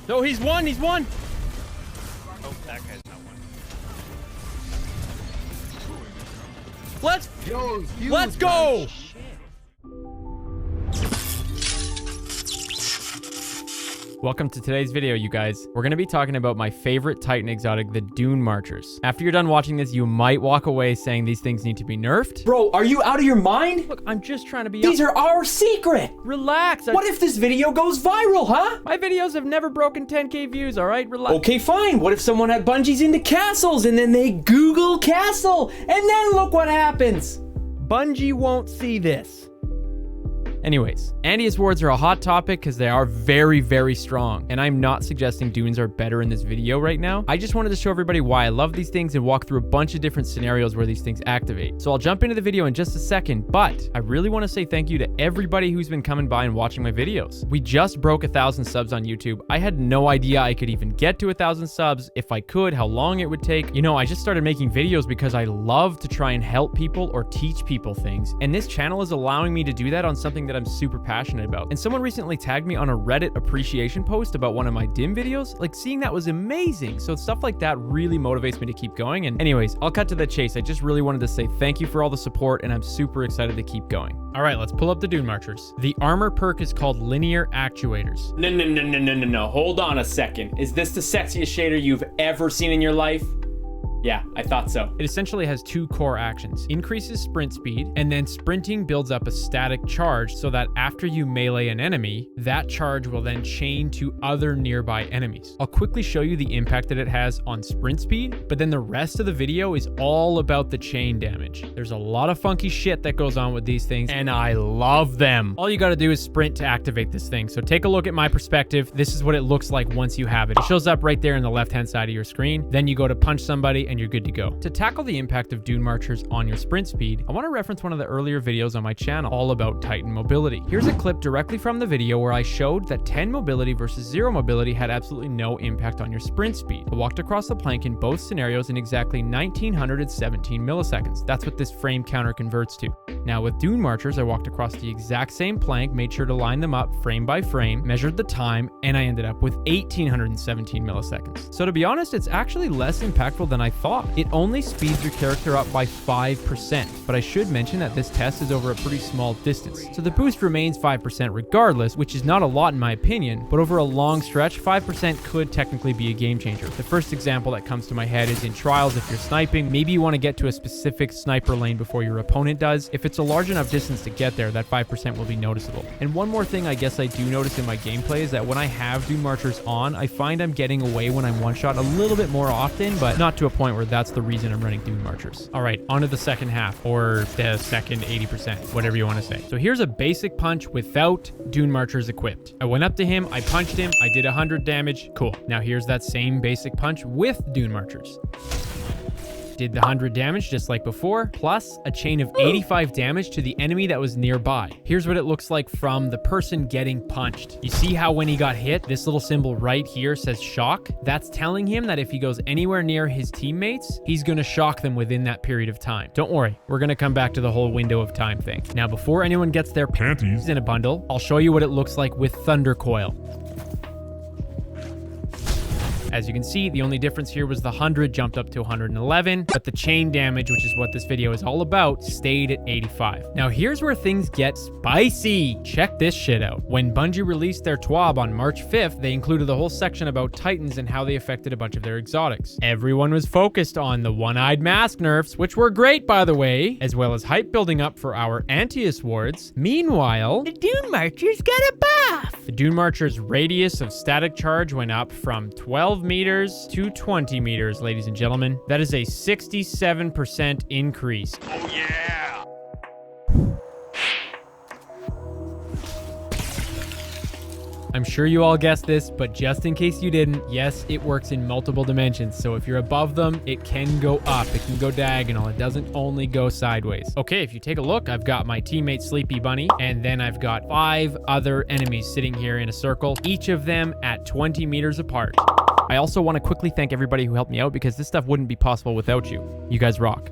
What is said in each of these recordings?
No, he's one. He's one. Oh, that guy's not one. Let's go. Welcome to today's video, you guys. We're going to be talking about my favorite Titan exotic, the Dunemarchers. After you're done watching this, you might walk away saying these things need to be nerfed. Bro, are you out of your mind? Look, I'm just trying to be... These are our secret! Relax. What if this video goes viral, huh? My videos have never broken 10K views, all right? Relax. Okay, fine. What if someone had bungees into castles and then they Google castle and then look what happens? Bungie won't see this. Anyways, Antaeus Wards are a hot topic because they are very, very strong. And I'm not suggesting Dunes are better in this video right now. I just wanted to show everybody why I love these things and walk through a bunch of different scenarios where these things activate. So I'll jump into the video in just a second, but I really want to say thank you to everybody who's been coming by and watching my videos. We just broke 1,000 subs on YouTube. I had no idea I could even get to 1,000 subs. If I could, how long it would take. You know, I just started making videos because I love to try and help people or teach people things. And this channel is allowing me to do that on something that I'm super passionate about. And someone recently tagged me on a Reddit appreciation post about one of my dim videos. Like, seeing that was amazing. So stuff like that really motivates me to keep going. And anyways, I'll cut to the chase. I just really wanted to say thank you for all the support, and I'm super excited to keep going. All right, let's pull up the Dunemarchers. The armor perk is called Linear Actuators. No. Hold on a second. Is this the sexiest shader you've ever seen in your life? Yeah, I thought so. It essentially has two core actions: increases sprint speed, and then sprinting builds up a static charge so that after you melee an enemy, that charge will then chain to other nearby enemies. I'll quickly show you the impact that it has on sprint speed, but then the rest of the video is all about the chain damage. There's a lot of funky shit that goes on with these things, and I love them. All you gotta do is sprint to activate this thing. So take a look at my perspective. This is what it looks like once you have it. It shows up right there in the left-hand side of your screen. Then you go to punch somebody, and you're good to go. To tackle the impact of Dunemarchers on your sprint speed, I want to reference one of the earlier videos on my channel all about Titan mobility. Here's a clip directly from the video where I showed that 10 mobility versus 0 mobility had absolutely no impact on your sprint speed. I walked across the plank in both scenarios in exactly 1917 milliseconds. That's what this frame counter converts to. Now with Dunemarchers, I walked across the exact same plank, made sure to line them up frame by frame, measured the time, and I ended up with 1817 milliseconds. So to be honest, it's actually less impactful than I thought. It only speeds your character up by 5%, but I should mention that this test is over a pretty small distance. So the boost remains 5% regardless, which is not a lot in my opinion, but over a long stretch, 5% could technically be a game changer. The first example that comes to my head is in trials. If you're sniping, maybe you want to get to a specific sniper lane before your opponent does. If it's a large enough distance to get there, that 5% will be noticeable. And one more thing I guess I do notice in my gameplay is that when I have Dunemarchers on, I find I'm getting away when I'm one-shot a little bit more often, but not to a point where that's the reason I'm running Dunemarchers. All right, on to the second half, or the second 80%, whatever you want to say. So here's a basic punch without Dunemarchers equipped. I went up to him, I punched him, I did 100 damage. Cool. Now here's that same basic punch with Dunemarchers. Did the 100 damage just like before, plus a chain of 85 damage to the enemy that was nearby. Here's what it looks like from the person getting punched. You see how when he got hit, this little symbol right here says shock? That's telling him that if he goes anywhere near his teammates, he's gonna shock them within that period of time. Don't worry, we're gonna come back to the whole window of time thing. Now, before anyone gets their panties in a bundle, I'll show you what it looks like with Thunder Coil. As you can see, the only difference here was the 100 jumped up to 111, but the chain damage, which is what this video is all about, stayed at 85. Now here's where things get spicy. Check this shit out. When Bungie released their TWAB on March 5th, they included a whole section about Titans and how they affected a bunch of their exotics. Everyone was focused on the one-eyed mask nerfs, which were great by the way, as well as hype building up for our Antaeus Wards. Meanwhile, the Dunemarchers got a buff. The Dunemarchers' radius of static charge went up from 12 meters to 20 meters, ladies and gentlemen. That is a 67% increase. Oh yeah! I'm sure you all guessed this, but just in case you didn't, yes, it works in multiple dimensions. So if you're above them, it can go up, it can go diagonal. It doesn't only go sideways. Okay, if you take a look, I've got my teammate Sleepy Bunny, and then I've got 5 other enemies sitting here in a circle, each of them at 20 meters apart. I also want to quickly thank everybody who helped me out because this stuff wouldn't be possible without you. You guys rock.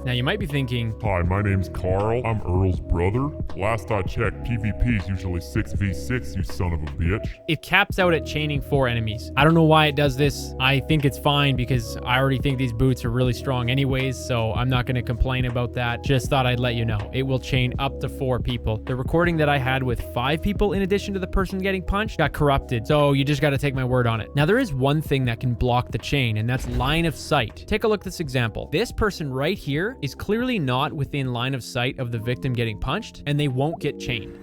Now you might be thinking, Hi, my name's Carl. I'm Earl's brother. Last I checked, PvP is usually 6v6, you son of a bitch. it caps out at chaining 4 enemies. I don't know why it does this. I think it's fine because I already think these boots are really strong anyways, so I'm not going to complain about that. Just thought I'd let you know. It will chain up to 4 people. The recording that I had with 5 people in addition to the person getting punched got corrupted, so you just got to take my word on it. Now there is one thing that can block the chain, and that's line of sight. Take a look at this example. This person right here is clearly not within line of sight of the victim getting punched, and they won't get chained.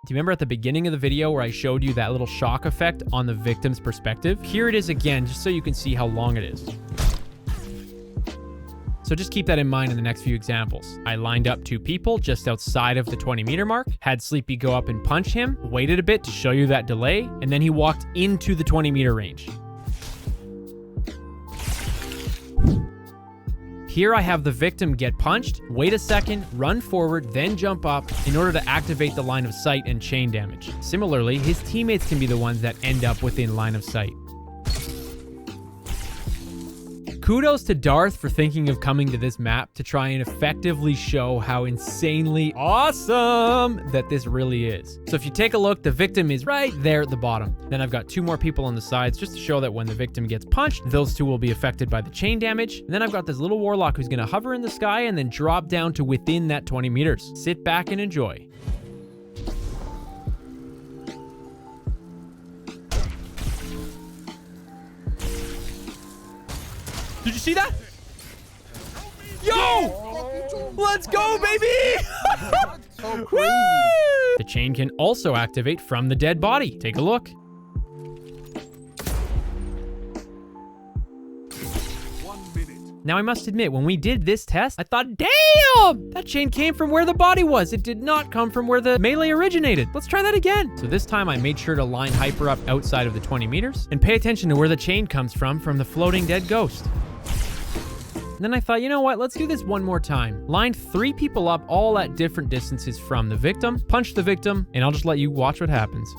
Do you remember at the beginning of the video where I showed you that little shock effect on the victim's perspective? Here it is again, just so you can see how long it is. So just keep that in mind in the next few examples. I lined up 2 people just outside of the 20-meter mark, had Sleepy go up and punch him, waited a bit to show you that delay, and then he walked into the 20-meter range. Here I have the victim get punched, wait a second, run forward, then jump up in order to activate the line of sight and chain damage. Similarly, his teammates can be the ones that end up within line of sight. Kudos to Darth for thinking of coming to this map to try and effectively show how insanely awesome that this really is. So if you take a look, the victim is right there at the bottom. Then I've got 2 more people on the sides just to show that when the victim gets punched, those 2 will be affected by the chain damage. And then I've got this little warlock who's gonna hover in the sky and then drop down to within that 20 meters. Sit back and enjoy. Did you see that? Yo! Let's go, baby! So crazy. The chain can also activate from the dead body. Take a look. Now I must admit, when we did this test, I thought, damn! That chain came from where the body was. It did not come from where the melee originated. Let's try that again. So this time I made sure to line Hyper up outside of the 20 meters and pay attention to where the chain comes from the floating dead ghost. And then I thought, you know what? Let's do this one more time. Line 3 people up all at different distances from the victim, punch the victim, and I'll just let you watch what happens.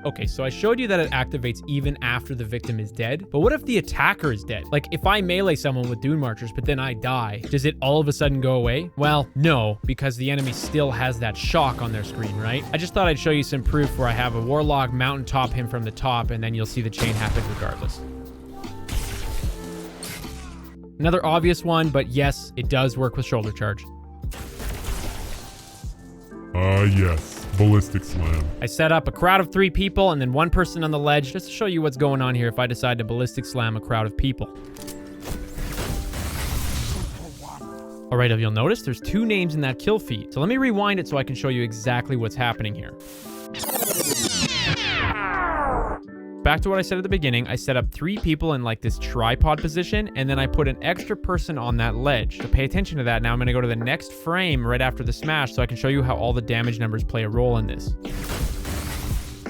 Okay, so I showed you that it activates even after the victim is dead, but what if the attacker is dead? Like, if I melee someone with Dunemarchers, but then I die, does it all of a sudden go away? Well, no, because the enemy still has that shock on their screen, right? I just thought I'd show you some proof where I have a Warlock mountaintop him from the top, and then you'll see the chain happen regardless. Another obvious one, but yes, it does work with shoulder charge. Yes. Ballistic slam. I set up a crowd of 3 people and then 1 person on the ledge just to show you what's going on here if I decide to ballistic slam a crowd of people. All right, if you'll notice, there's 2 names in that kill feed. So let me rewind it so I can show you exactly what's happening here. Back to what I said at the beginning, I set up 3 people in like this tripod position, and then I put an extra person on that ledge. So pay attention to that. Now I'm going to go to the next frame right after the smash so I can show you how all the damage numbers play a role in this.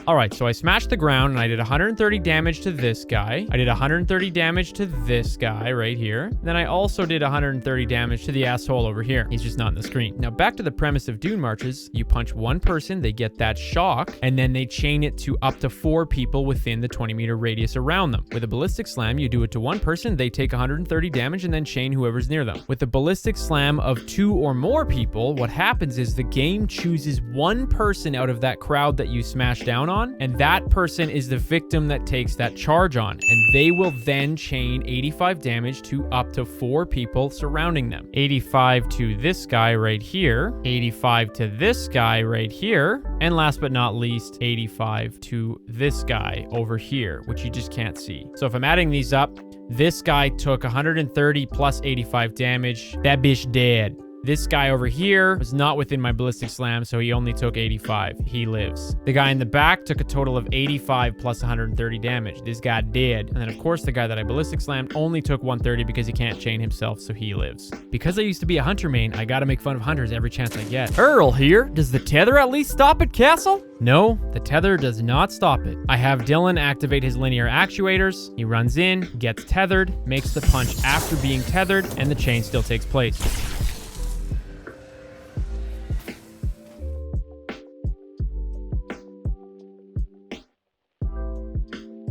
All right, so I smashed the ground and I did 130 damage to this guy. I did 130 damage to this guy right here. Then I also did 130 damage to the asshole over here. He's just not in the screen. Now back to the premise of Dunemarchers, you punch 1 person, they get that shock, and then they chain it to up to 4 people within the 20-meter radius around them. With a ballistic slam, you do it to 1 person, they take 130 damage and then chain whoever's near them. With the ballistic slam of 2 or more people, what happens is the game chooses 1 person out of that crowd that you smash down on, and that person is the victim that takes that charge on, and they will then chain 85 damage to up to 4 people surrounding them. 85 to this guy right here, 85 to this guy right here, and last but not least, 85 to this guy over here, which you just can't see. So if I'm adding these up, this guy took 130 plus 85 damage. That bitch dead. This guy over here was not within my ballistic slam, so he only took 85. He lives. The guy in the back took a total of 85 plus 130 damage. This guy did. And then, of course, the guy that I ballistic slammed only took 130 because he can't chain himself, so he lives. Because I used to be a hunter main, I gotta make fun of hunters every chance I get. Earl here. Does the tether at least stop at castle? No, the tether does not stop it. I have Dylan activate his linear actuators. He runs in, gets tethered, makes the punch after being tethered, and the chain still takes place.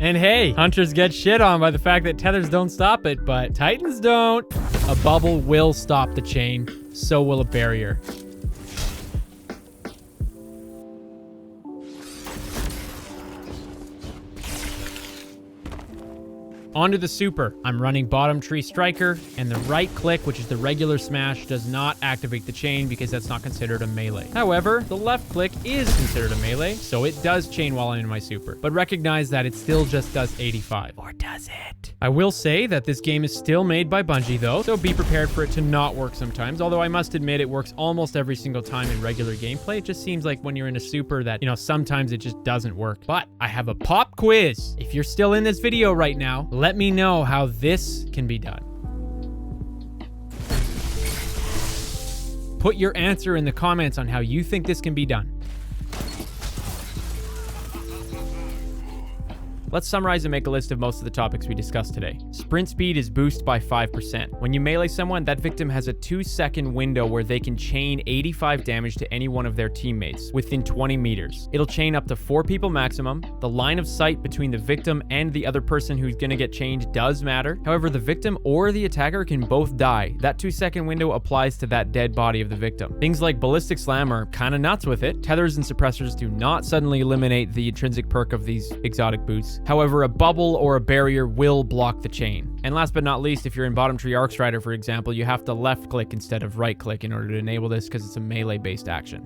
And hey, hunters get shit on by the fact that tethers don't stop it, but titans don't. A bubble will stop the chain, so will a barrier. Onto the super. I'm running bottom tree striker, and the right click, which is the regular smash, does not activate the chain because that's not considered a melee. However, the left click is considered a melee, so it does chain while I'm in my super. But recognize that it still just does 85. Or does it? I will say that this game is still made by Bungie though, so be prepared for it to not work sometimes, although I must admit it works almost every single time in regular gameplay. It just seems like when you're in a super that, sometimes it just doesn't work. But I have a pop quiz. If you're still in this video right now, let me know how this can be done. Put your answer in the comments on how you think this can be done. Let's summarize and make a list of most of the topics we discussed today. Sprint speed is boosted by 5%. When you melee someone, that victim has a 2-second window where they can chain 85 damage to any one of their teammates within 20 meters. It'll chain up to 4 people maximum. The line of sight between the victim and the other person who's gonna get chained does matter. However, the victim or the attacker can both die. That 2-second window applies to that dead body of the victim. Things like ballistic slam are kinda nuts with it. Tethers and suppressors do not suddenly eliminate the intrinsic perk of these exotic boosts. However, a bubble or a barrier will block the chain. And last but not least, if you're in bottom tree Arc Strider, for example, you have to left click instead of right click in order to enable this because it's a melee based action.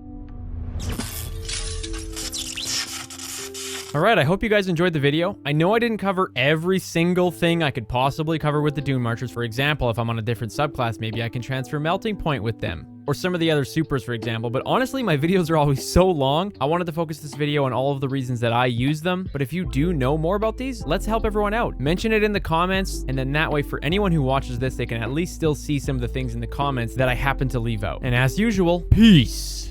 Alright, I hope you guys enjoyed the video. I know I didn't cover every single thing I could possibly cover with the Dunemarchers. For example, if I'm on a different subclass, maybe I can transfer Melting Point with them. Or some of the other supers, for example. But honestly, my videos are always so long. I wanted to focus this video on all of the reasons that I use them. But if you do know more about these, let's help everyone out. Mention it in the comments, and then that way for anyone who watches this, they can at least still see some of the things in the comments that I happen to leave out. And as usual, peace.